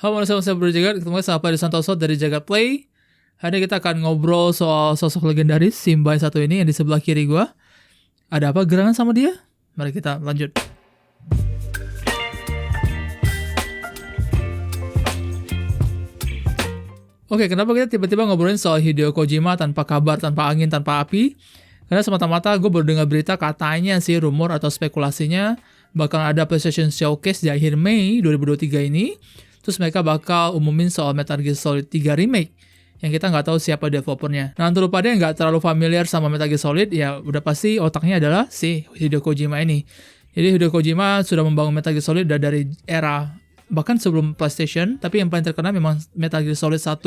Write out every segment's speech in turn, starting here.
Halo manusia berjagat, ketemu lagi sama Pak Santoso dari Jagat Play. Hari ini kita akan ngobrol soal sosok legendaris Simba yang satu ini yang di sebelah kiri gua. Ada apa gerangan sama dia? Mari kita lanjut. Oke, kenapa kita tiba-tiba ngobrolin soal Hideo Kojima tanpa kabar, tanpa angin, tanpa api? Karena semata-mata gue baru dengar berita katanya sih, rumor atau spekulasinya bakal ada PlayStation Showcase di akhir Mei 2023 ini. Terus mereka bakal umumin soal Metal Gear Solid 3 Remake yang kita nggak tahu siapa developernya. Nah, untuk pada yang nggak terlalu familiar sama Metal Gear Solid, ya udah pasti otaknya adalah si Hideo Kojima ini. Jadi Hideo Kojima sudah membangun Metal Gear Solid dari era bahkan sebelum PlayStation, tapi yang paling terkenal memang Metal Gear Solid 1,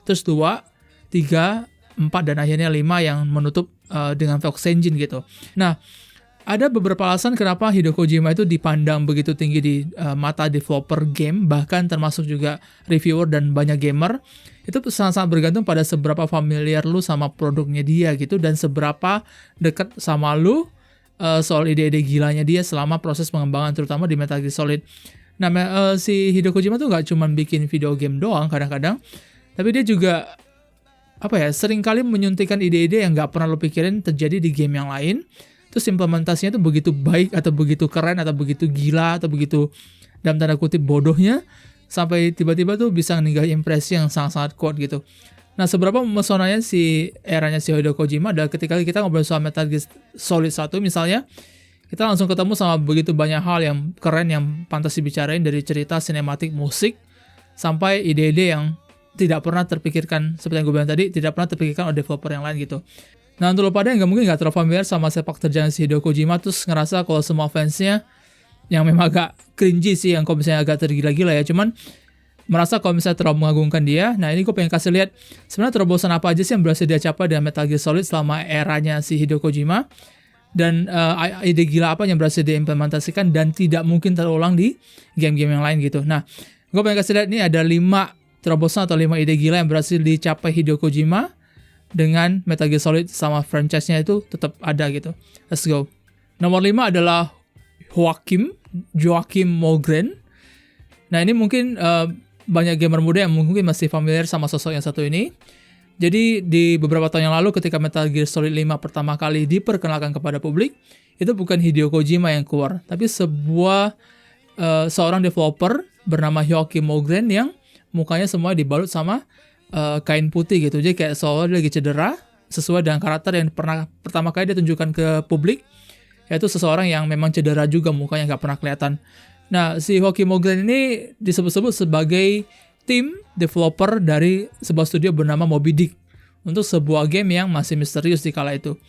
terus 2, 3, 4, dan akhirnya 5 yang menutup dengan Fox Engine gitu. Nah, ada beberapa alasan kenapa Hideo Kojima itu dipandang begitu tinggi di mata developer game, bahkan termasuk juga reviewer dan banyak gamer. Itu sangat-sangat bergantung pada seberapa familiar lu sama produknya dia gitu, dan seberapa dekat sama lu soal ide-ide gilanya dia selama proses pengembangan, terutama di Metal Gear Solid. Nah, si Hideo Kojima tuh gak cuma bikin video game doang kadang-kadang, tapi dia juga seringkali menyuntikkan ide-ide yang gak pernah lu pikirin terjadi di game yang lain. Terus implementasinya tuh begitu baik atau begitu keren atau begitu gila atau begitu dalam tanda kutip bodohnya, sampai tiba-tiba tuh bisa ninggalin impresi yang sangat-sangat kuat gitu. Nah, seberapa memesonanya si eranya si Hideo Kojima adalah ketika kita ngobrol soal Metal Gear Solid 1 misalnya, kita langsung ketemu sama begitu banyak hal yang keren yang pantas dibicarain, dari cerita, sinematik, musik, sampai ide-ide yang tidak pernah terpikirkan, seperti yang gue bilang tadi, tidak pernah terpikirkan oleh developer yang lain gitu. Nah, untuk lo pada yang mungkin gak terlalu familiar sama sepak terjang si Hideo Kojima, terus ngerasa kalau semua fansnya yang memang agak cringy sih, yang kalau misalnya agak tergila-gila ya, cuman merasa kalau misalnya terlalu mengagungkan dia. Nah, ini gue pengen kasih lihat sebenarnya terobosan apa aja sih yang berhasil dia capai dengan Metal Gear Solid selama eranya si Hideo Kojima, dan ide gila apa yang berhasil diimplementasikan dan tidak mungkin terulang di game-game yang lain gitu. Nah, gue pengen kasih lihat nih ada 5 terobosan atau 5 ide gila yang berhasil dicapai Hideo Kojima dengan Metal Gear Solid sama franchise-nya itu tetap ada gitu. Let's go. Nomor 5 adalah Joachim Mogren. Nah, ini mungkin banyak gamer muda yang mungkin masih familiar sama sosok yang satu ini. Jadi di beberapa tahun yang lalu ketika Metal Gear Solid 5 pertama kali diperkenalkan kepada publik, itu bukan Hideo Kojima yang keluar, tapi seorang developer bernama Joachim Mogren yang mukanya semua dibalut sama kain putih gitu. Jadi kayak seolah dia lagi cedera, sesuai dengan karakter yang pernah pertama kali dia tunjukkan ke publik, yaitu seseorang yang memang cedera juga, mukanya nggak pernah kelihatan. Nah, si Joachim Mogren ini disebut-sebut sebagai tim developer dari sebuah studio bernama Moby Dick untuk sebuah game yang masih misterius di kala itu.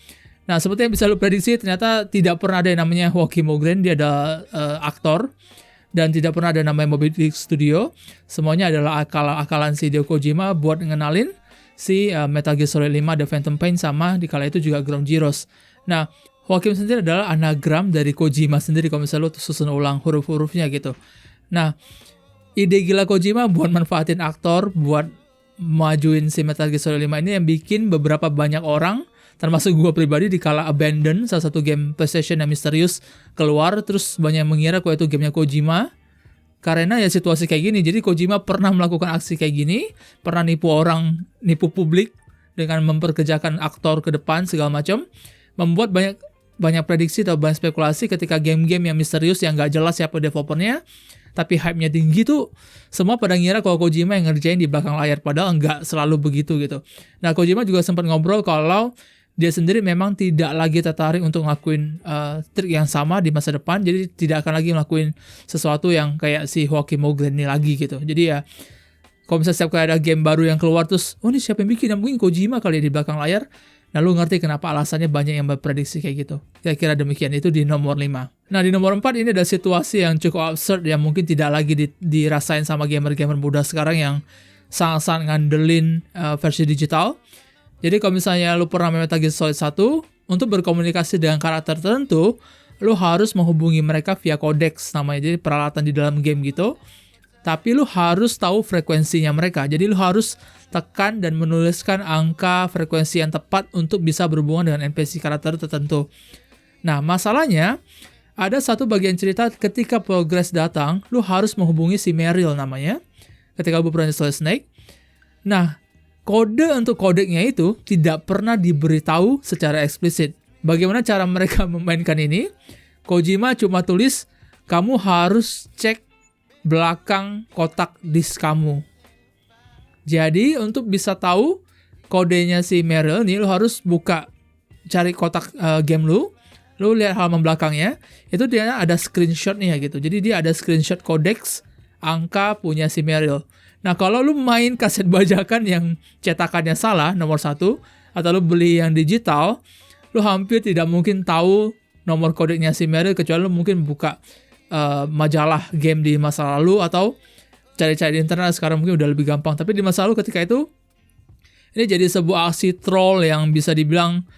Nah, seperti yang bisa lu prediksi, ternyata tidak pernah ada yang namanya Joachim Mogren. Dia ada aktor, dan tidak pernah ada namanya Moby Dick Studio. Semuanya adalah akal-akalan si Hideo Kojima buat ngenalin si Metal Gear Solid 5, The Phantom Pain, sama di kala itu juga Ground Zeroes. Nah, Joachim sendiri adalah anagram dari Kojima sendiri kalau misalnya lu susun ulang huruf-hurufnya gitu. Nah, ide gila Kojima buat manfaatin aktor, buat majuin si Metal Gear Solid 5 ini yang bikin beberapa banyak orang, termasuk gue pribadi, di kala Abandon, salah satu game PlayStation yang misterius, keluar, terus banyak yang mengira kalau itu gamenya Kojima. Karena ya situasi kayak gini, jadi Kojima pernah melakukan aksi kayak gini, pernah nipu orang, nipu publik dengan memperkerjakan aktor ke depan segala macam, membuat banyak prediksi atau banyak spekulasi ketika game-game yang misterius yang gak jelas siapa developernya, tapi hype-nya tinggi tuh, semua pada ngira kalau Kojima yang ngerjain di belakang layar, padahal nggak selalu begitu gitu. Nah, Kojima juga sempat ngobrol kalau dia sendiri memang tidak lagi tertarik untuk ngelakuin trik yang sama di masa depan, jadi tidak akan lagi ngelakuin sesuatu yang kayak si Joachim Mogren ini lagi gitu. Jadi ya, kalau misalnya setiap kali ada game baru yang keluar terus, oh ini siapa yang bikin? Mungkin Kojima kali ya di belakang layar. Nah, lu ngerti kenapa alasannya banyak yang berprediksi kayak gitu. Kira-kira demikian, itu di nomor 5. Nah, di nomor 4 ini ada situasi yang cukup absurd yang mungkin tidak lagi dirasain sama gamer-gamer muda sekarang yang sangat-sangat ngandelin versi digital. Jadi kalau misalnya lu pernah main Metal Gear Solid 1, untuk berkomunikasi dengan karakter tertentu, lu harus menghubungi mereka via codex namanya, jadi peralatan di dalam game gitu. Tapi lu harus tahu frekuensinya mereka. Jadi lu harus tekan dan menuliskan angka frekuensi yang tepat untuk bisa berhubungan dengan NPC karakter tertentu. Nah, masalahnya ada satu bagian cerita ketika progress datang, lu harus menghubungi si Meryl namanya. ketika lu berani Solid Snake. Nah, kode untuk kodeknya itu tidak pernah diberitahu secara eksplisit. Bagaimana cara mereka memainkan ini? Kojima cuma tulis, kamu harus cek belakang kotak disk kamu. Jadi, untuk bisa tahu kodenya si Meryl nih, lu harus cari kotak game lu lihat halaman belakangnya, itu dia ada screenshotnya gitu. Jadi dia ada screenshot kodeks angka punya si Meryl. Nah, kalau lu main kaset bajakan yang cetakannya salah, nomor 1, atau lu beli yang digital, lu hampir tidak mungkin tahu nomor kodeknya si Meryl, kecuali lu mungkin buka majalah game di masa lalu, atau cari-cari di internet. Sekarang mungkin udah lebih gampang. Tapi di masa lalu ketika itu, ini jadi sebuah aksi troll yang bisa dibilang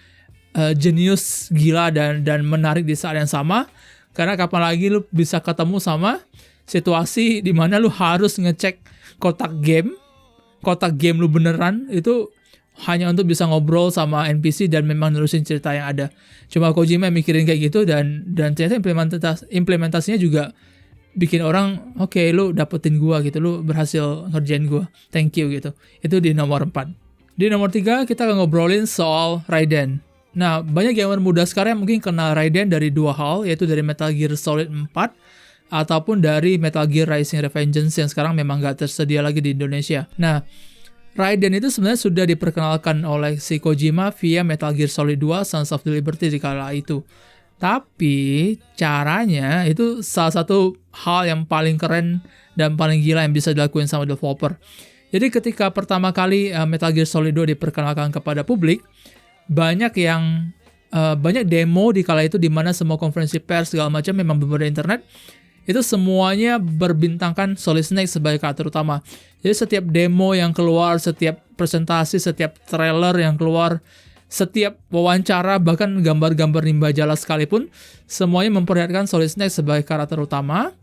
jenius, gila, dan menarik di saat yang sama. Karena kapan lagi lu bisa ketemu sama situasi di mana lu harus ngecek kotak game lu beneran, itu hanya untuk bisa ngobrol sama NPC dan memang nerusin cerita yang ada. Cuma Kojima mikirin kayak gitu, dan ternyata implementasinya juga bikin orang, oke, lu dapetin gua gitu, lu berhasil ngerjain gua, thank you gitu. Itu di nomor 4. Di nomor 3 kita akan ngobrolin soal Raiden. Nah, banyak gamer muda sekarang yang mungkin kenal Raiden dari 2 hal, yaitu dari Metal Gear Solid 4 ataupun dari Metal Gear Rising Revengeance yang sekarang memang gak tersedia lagi di Indonesia. Nah, Raiden itu sebenarnya sudah diperkenalkan oleh si Kojima via Metal Gear Solid 2 Sons of the Liberty di kala itu. Tapi caranya itu salah satu hal yang paling keren dan paling gila yang bisa dilakuin sama developer. Jadi ketika pertama kali Metal Gear Solid 2 diperkenalkan kepada publik, banyak demo di kala itu, di mana semua konferensi pers segala macam memang berbeda internet, itu semuanya berbintangkan Solid Snake sebagai karakter utama. Jadi setiap demo yang keluar, setiap presentasi, setiap trailer yang keluar, setiap wawancara, bahkan gambar-gambar di majalah sekalipun, semuanya memperlihatkan Solid Snake sebagai karakter utama,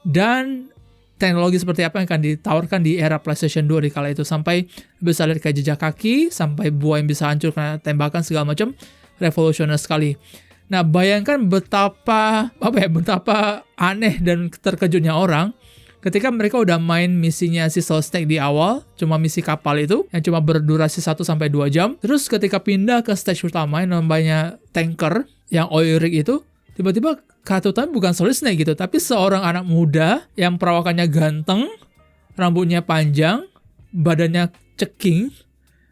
dan teknologi seperti apa yang akan ditawarkan di era PlayStation 2 di kala itu, sampai bisa lihat kayak jejak kaki, sampai buah yang bisa hancur karena tembakan segala macam, revolusioner sekali. Nah, bayangkan betapa aneh dan terkejutnya orang ketika mereka udah main misinya si Solid Snake di awal, cuma misi kapal itu yang cuma berdurasi 1-2 jam. Terus ketika pindah ke stage utama yang namanya tanker, yang oil rig itu, tiba-tiba karakter utama bukan Solid Snake gitu, tapi seorang anak muda yang perawakannya ganteng, rambutnya panjang, badannya ceking,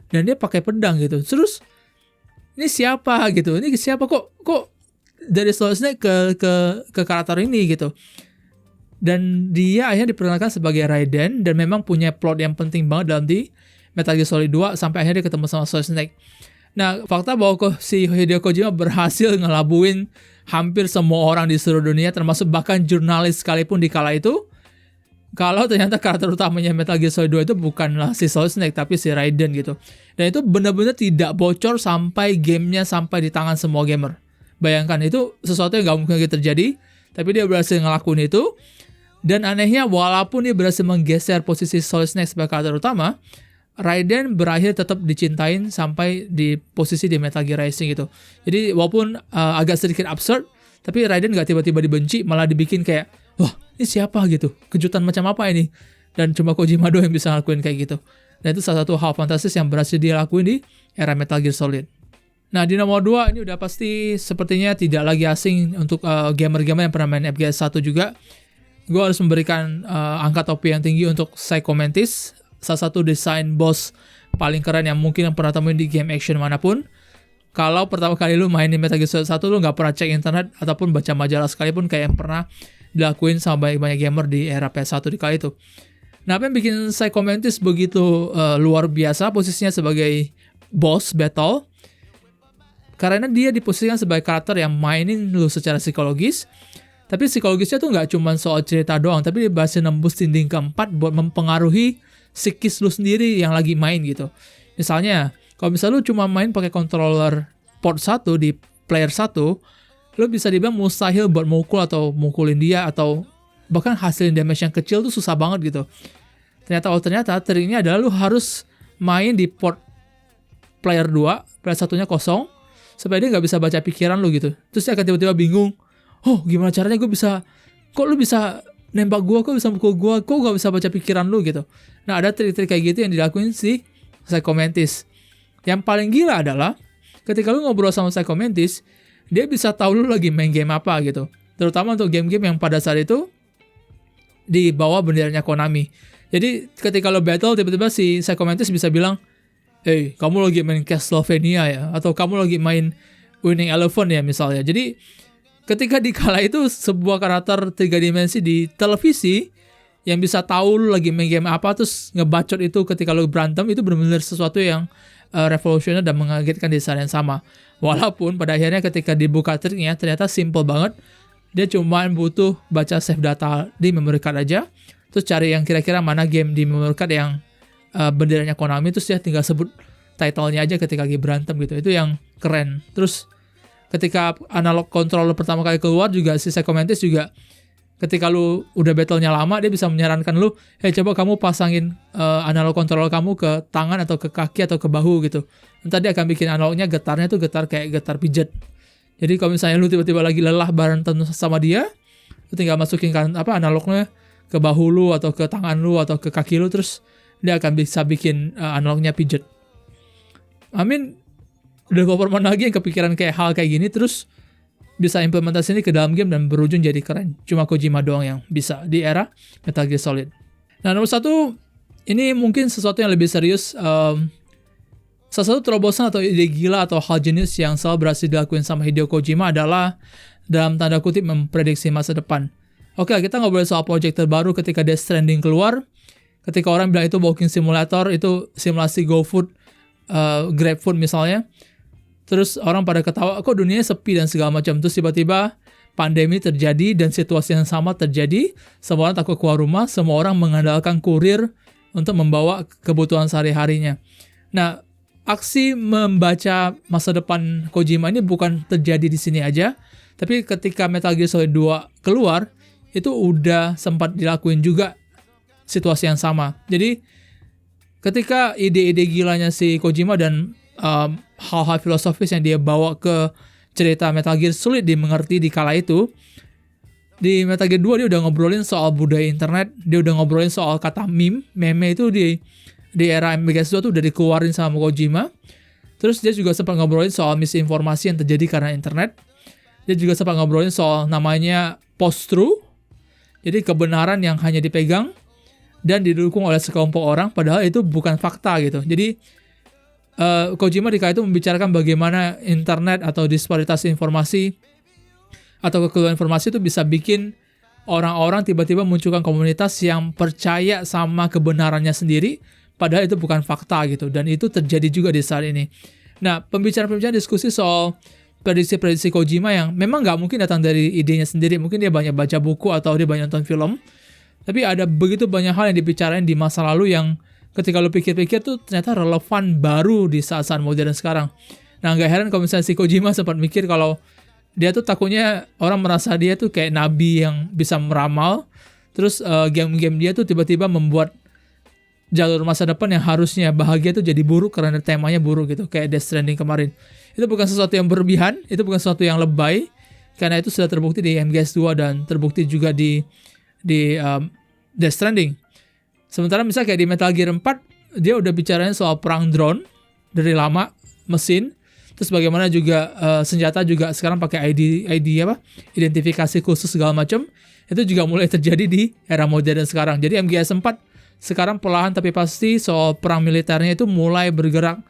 dan dia pakai pedang gitu. Terus ini siapa gitu? Ini siapa kok dari Solid Snake ke karakter ini gitu? Dan dia akhirnya diperkenalkan sebagai Raiden, dan memang punya plot yang penting banget dalam di Metal Gear Solid 2 sampai akhirnya dia ketemu sama Solid Snake. Nah, fakta bahwa si Hideo Kojima berhasil ngelabuin hampir semua orang di seluruh dunia, termasuk bahkan jurnalis sekalipun di kala itu, kalau ternyata karakter utamanya Metal Gear Solid 2 itu bukanlah si Solid Snake, tapi si Raiden gitu. Dan itu benar-benar tidak bocor sampai gamenya sampai di tangan semua gamer. Bayangkan, itu sesuatu yang gak mungkin terjadi, tapi dia berhasil ngelakuin itu. Dan anehnya, walaupun dia berhasil menggeser posisi Solid Snake sebagai karakter utama, Raiden berakhir tetap dicintain sampai di posisi di Metal Gear Rising gitu. Jadi walaupun agak sedikit absurd, tapi Raiden gak tiba-tiba dibenci, malah dibikin kayak, wah, ini siapa gitu, kejutan macam apa ini. Dan cuma Kojima doang yang bisa ngelakuin kayak gitu. Dan itu salah satu hal fantastis yang berhasil dia lakuin di era Metal Gear Solid. Nah, di nomor 2 ini udah pasti sepertinya tidak lagi asing untuk gamer-gamer yang pernah main FPS 1 juga. Gue harus memberikan angka topi yang tinggi untuk Psycho Mantis, salah satu desain boss paling keren yang mungkin yang pernah temuin di game action manapun. Kalau pertama kali lu main di Metal Gear Solid 1, lu gak pernah cek internet ataupun baca majalah sekalipun kayak yang pernah dilakuin sama banyak gamer di era PS1 di kala itu. Nah, apa yang bikin Psycho Mantis begitu luar biasa posisinya sebagai boss battle? Karena dia diposisikan sebagai karakter yang mainin lu secara psikologis. Tapi psikologisnya tuh gak cuma soal cerita doang, tapi dia berhasil nembus dinding keempat buat mempengaruhi psikis lu sendiri yang lagi main gitu. Misalnya, kalau misalnya lu cuma main pakai controller port 1 di player 1, lu bisa dibilang mustahil buat mukul atau mukulin dia, atau bahkan hasilin damage yang kecil tuh susah banget gitu. Ternyata triknya adalah lu harus main di port player 2, player 1-nya kosong, supaya dia gak bisa baca pikiran lu gitu. Terus dia akan tiba-tiba bingung, oh gimana caranya gue bisa, kok lu bisa nembak gua, kok bisa mukul gua, kok gak bisa baca pikiran lu gitu. Nah, ada trik-trik kayak gitu yang dilakuin si Psycho Mantis. Yang paling gila adalah ketika lu ngobrol sama Psycho Mantis, dia bisa tahu lu lagi main game apa gitu. Terutama untuk game-game yang pada saat itu di bawah benderanya Konami. Jadi ketika lo battle, tiba-tiba si Psycho Mantis bisa bilang, "Hey, kamu lagi main Castlevania ya?" Atau kamu lagi main Winning Eleven ya misalnya. Jadi ketika di kala itu sebuah karakter 3 dimensi di televisi yang bisa tahu lu lagi main game apa terus ngebacot itu ketika lu berantem, itu benar-benar sesuatu yang revolusioner dan mengagetkan di saat yang sama. Walaupun pada akhirnya ketika dibuka triknya ternyata simple banget. Dia cuma butuh baca save data di memory card aja, terus cari yang kira-kira mana game di memory card yang benderanya Konami, terus dia tinggal sebut title-nya aja ketika lagi berantem gitu. Itu yang keren. Terus ketika analog controller pertama kali keluar juga, si Psycho Mantis juga ketika lu udah battle-nya lama, dia bisa menyarankan lu, "Hey, coba kamu pasangin analog controller kamu ke tangan atau ke kaki atau ke bahu gitu. Nanti dia akan bikin analognya getarnya tuh getar kayak getar pijet." Jadi kalau misalnya lu tiba-tiba lagi lelah berantem sama dia, lu tinggal masukin analognya ke bahu lu atau ke tangan lu atau ke kaki lu, terus dia akan bisa bikin analognya pijet. Udah beberapa mana lagi yang kepikiran kayak hal kayak gini, terus bisa implementasi ini ke dalam game dan berujung jadi keren. Cuma Kojima doang yang bisa di era Metal Gear Solid. Nah, nomor 1, ini mungkin sesuatu yang lebih serius. Salah satu terobosan atau ide gila atau hal jenius yang selalu berhasil dilakuin sama Hideo Kojima adalah dalam tanda kutip memprediksi masa depan. Oke, kita ngobrol soal project terbaru ketika Death Stranding keluar. Ketika orang bilang itu walking simulator, itu simulasi GoFood, GrabFood misalnya. Terus orang pada ketawa, kok dunianya sepi dan segala macam. Terus tiba-tiba pandemi terjadi dan situasi yang sama terjadi. Semua orang takut keluar rumah, semua orang mengandalkan kurir untuk membawa kebutuhan sehari-harinya. Nah, aksi membaca masa depan Kojima ini bukan terjadi di sini aja, tapi ketika Metal Gear Solid 2 keluar, itu udah sempat dilakuin juga situasi yang sama. Jadi ketika ide-ide gilanya si Kojima dan hal-hal filosofis yang dia bawa ke cerita Metal Gear Solid dimengerti di kala itu, di Metal Gear 2 dia udah ngobrolin soal budaya internet, dia udah ngobrolin soal kata meme itu di era MGS2 tuh udah dikeluarin sama Kojima. Terus dia juga sempat ngobrolin soal misinformasi yang terjadi karena internet. Dia juga sempat ngobrolin soal namanya post-truth. Jadi kebenaran yang hanya dipegang dan didukung oleh sekelompok orang, padahal itu bukan fakta gitu. Jadi Kojima di kala itu membicarakan bagaimana internet atau disparitas informasi atau kekeliruan informasi itu bisa bikin orang-orang tiba-tiba munculkan komunitas yang percaya sama kebenarannya sendiri, padahal itu bukan fakta gitu. Dan itu terjadi juga di saat ini. Nah, pembicaraan diskusi soal prediksi-prediksi Kojima yang memang nggak mungkin datang dari idenya sendiri. Mungkin dia banyak baca buku atau dia banyak nonton film. Tapi ada begitu banyak hal yang dibicarain di masa lalu yang ketika lo pikir-pikir tuh ternyata relevan baru di saat-saat modern sekarang. Nah, nggak heran kalau misalnya si Kojima sempat mikir kalau dia tuh takutnya orang merasa dia tuh kayak nabi yang bisa meramal. Terus game-game dia tuh tiba-tiba membuat jalur masa depan yang harusnya bahagia tuh jadi buruk karena temanya buruk gitu, kayak Death Stranding kemarin. Itu bukan sesuatu yang berlebihan, itu bukan sesuatu yang lebay, karena itu sudah terbukti di MGS2 dan terbukti juga di Death Stranding. Sementara misalnya kayak di Metal Gear 4, dia udah bicarain soal perang drone dari lama, mesin, terus bagaimana juga senjata juga sekarang pakai identifikasi khusus segala macam. Itu juga mulai terjadi di era modern sekarang. Jadi MGS 4 sekarang perlahan tapi pasti soal perang militernya itu mulai bergerak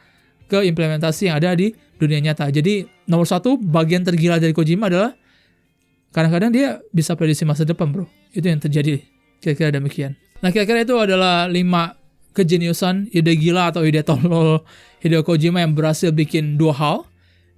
ke implementasi yang ada di dunia nyata. Jadi nomor 1 bagian tergila dari Kojima adalah kadang-kadang dia bisa prediksi masa depan, bro. Itu yang terjadi, kira-kira demikian. Nah, kira-kira itu adalah 5 kejeniusan, ide gila atau ide tolol Hideo Kojima yang berhasil bikin 2 hal.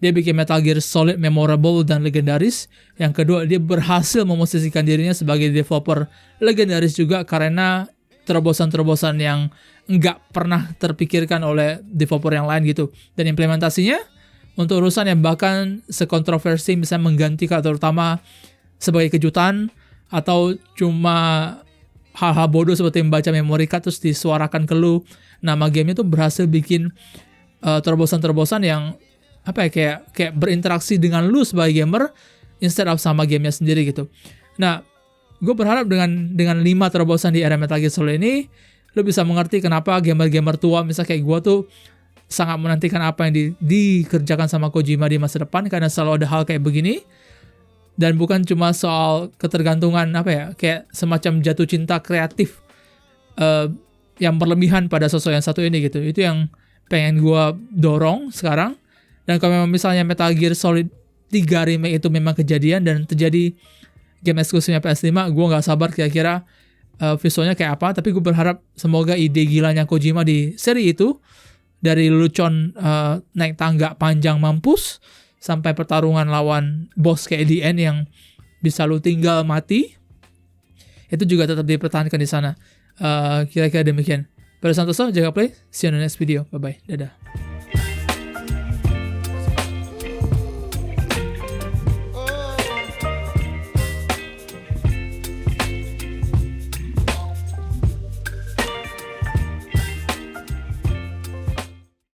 Dia bikin Metal Gear Solid memorable dan legendaris. Yang kedua, dia berhasil memosisikan dirinya sebagai developer legendaris juga karena terobosan-terobosan yang nggak pernah terpikirkan oleh developer yang lain gitu. Dan implementasinya untuk urusan yang bahkan sekontroversi misalnya menggantikan, terutama sebagai kejutan atau cuma hal-hal bodoh seperti membaca memory card terus disuarakan ke lu. Nama gamenya tuh berhasil bikin terobosan-terobosan yang kayak berinteraksi dengan lu sebagai gamer instead of sama gamenya sendiri gitu. Nah, gue berharap dengan 5 terobosan di era Metal Gear Solid ini, lo bisa mengerti kenapa gamer-gamer tua misalnya kayak gue tuh sangat menantikan apa yang dikerjakan sama Kojima di masa depan, karena selalu ada hal kayak begini. Dan bukan cuma soal ketergantungan kayak semacam jatuh cinta kreatif yang berlebihan pada sosok yang satu ini gitu. Itu yang pengen gue dorong sekarang. Dan kalau memang misalnya Metal Gear Solid 3 remake itu memang kejadian dan terjadi game eksklusifnya PS5, gue gak sabar kira-kira visualnya kayak apa. Tapi gue berharap semoga ide gilanya Kojima di seri itu, dari lelucon naik tangga panjang mampus sampai pertarungan lawan boss kayak di end yang bisa lu tinggal mati, itu juga tetap dipertahankan di sana. Kira-kira demikian. Pada Santoso, jaga play. See you on the next video. Bye-bye. Dadah.